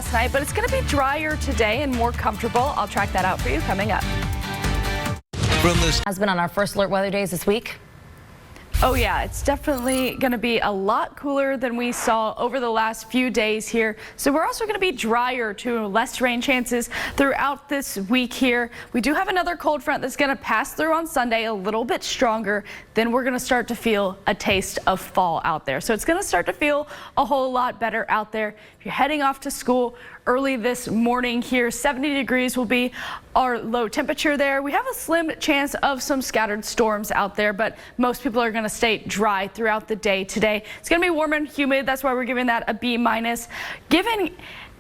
last night, but it's going to be drier today and more comfortable. I'll track that out for you coming up. Has been on our first alert weather days this week. Oh yeah, it's definitely going to be a lot cooler than we saw over the last few days here. So we're also going to be drier too, less rain chances throughout this week here. We do have another cold front that's going to pass through on Sunday, a little bit stronger. Then we're going to start to feel a taste of fall out there. So it's going to start to feel a whole lot better out there. If you're heading off to school early this morning here, 70 degrees will be our low temperature there. We have a slim chance of some scattered storms out there, but most people are going to stay dry throughout the day today. It's going to be warm and humid. That's why we're giving that a B-. Given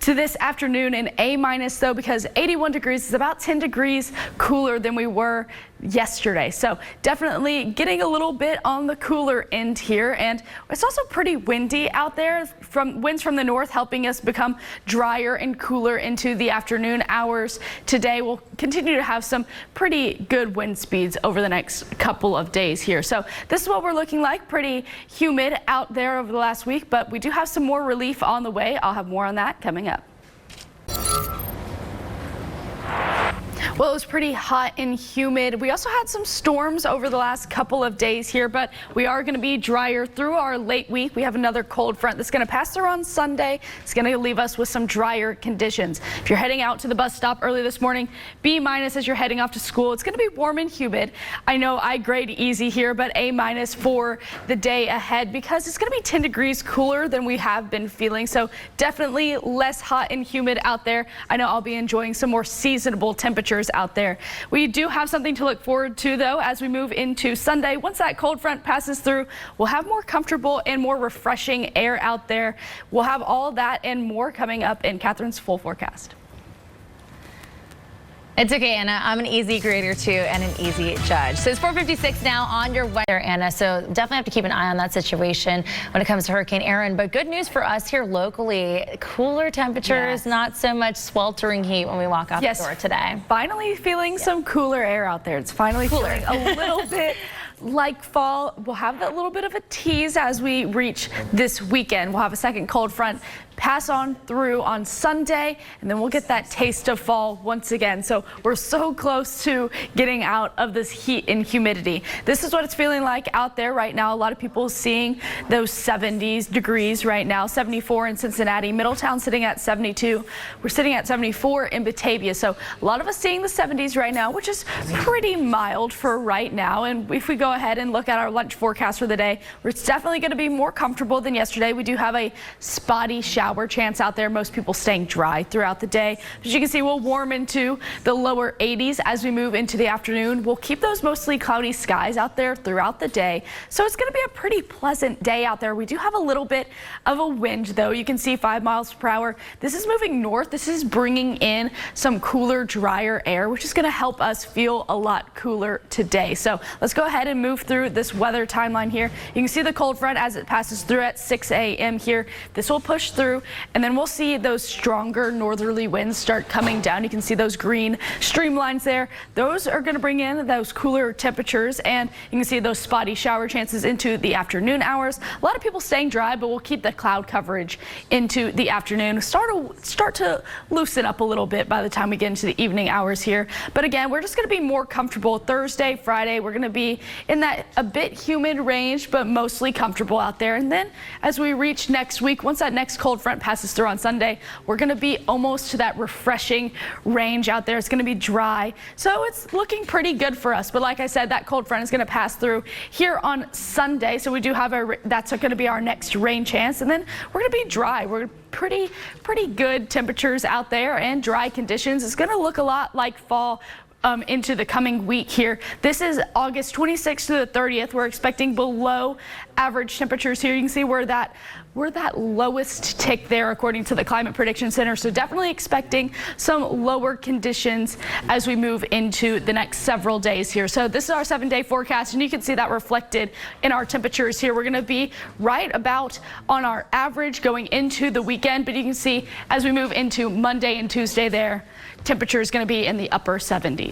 to this afternoon an A- though, because 81 degrees is about 10 degrees cooler than we were yesterday. So definitely getting a little bit on the cooler end here, and it's also pretty windy out there. Winds from the north helping us become drier and cooler into the afternoon hours. Today we'll continue to have some pretty good wind speeds over the next couple of days here. So this is what we're looking like, pretty humid out there over the last week, but we do have some more relief on the way. I'll have more on that coming up. Well, it was pretty hot and humid. We also had some storms over the last couple of days here, but we are going to be drier through our late week. We have another cold front that's going to pass through on Sunday. It's going to leave us with some drier conditions. If you're heading out to the bus stop early this morning, B- as you're heading off to school. It's going to be warm and humid. I know I grade easy here, but A- for the day ahead because it's going to be 10 degrees cooler than we have been feeling. So definitely less hot and humid out there. I know I'll be enjoying some more seasonable temperatures out there. We do have something to look forward to though as we move into Sunday. Once that cold front passes through, we'll have more comfortable and more refreshing air out there. We'll have all that and more coming up in Catherine's full forecast. It's okay, Anna. I'm an easy grader too and an easy judge. So it's 4:56 now on your weather, Anna. So definitely have to keep an eye on that situation when it comes to Hurricane Erin. But good news for us here locally. Cooler temperatures, not so much sweltering heat when we walk out the door today. Finally feeling some cooler air out there. It's finally feeling a little bit like fall. We'll have that little bit of a tease as we reach this weekend. We'll have a second cold front pass on through on Sunday, and then we'll get that taste of fall once again. So we're so close to getting out of this heat and humidity. This is what it's feeling like out there right now. A lot of people seeing those 70 degrees right now. 74 in Cincinnati, Middletown sitting at 72. We're sitting at 74 in Batavia. So a lot of us seeing the 70s right now, which is pretty mild for right now. And if we go ahead and look at our lunch forecast for the day, it's definitely going to be more comfortable than yesterday. We do have a spotty shower chance out there. Most people staying dry throughout the day. As you can see, we'll warm into the lower 80s as we move into the afternoon. We'll keep those mostly cloudy skies out there throughout the day. So it's going to be a pretty pleasant day out there. We do have a little bit of a wind though. You can see 5 miles per hour. This is moving north. This is bringing in some cooler, drier air, which is going to help us feel a lot cooler today. So let's go ahead and move through this weather timeline here. You can see the cold front as it passes through at 6 a.m. here. This will push through, and then we'll see those stronger northerly winds start coming down. You can see those green streamlines there. Those are going to bring in those cooler temperatures, and you can see those spotty shower chances into the afternoon hours. A lot of people staying dry, but we'll keep the cloud coverage into the afternoon. Start to loosen up a little bit by the time we get into the evening hours here. But again, we're just going to be more comfortable Thursday, Friday. We're going to be in that a bit humid range, but mostly comfortable out there. And then as we reach next week, once that next cold front passes through on Sunday, we're going to be almost to that refreshing range out there. It's going to be dry, so it's looking pretty good for us. But like I said, that cold front is going to pass through here on Sunday, so we do have that's going to be our next rain chance, and then we're going to be dry. We're pretty good temperatures out there and dry conditions. It's going to look a lot like fall into the coming week here. This is August 26th to the 30th. We're expecting below average temperatures here. You can see we're that lowest tick there according to the Climate Prediction Center. So definitely expecting some lower conditions as we move into the next several days here. So this is our 7-day forecast, and you can see that reflected in our temperatures here. We're going to be right about on our average going into the weekend, but you can see as we move into Monday and Tuesday there, temperature is going to be in the upper 70s.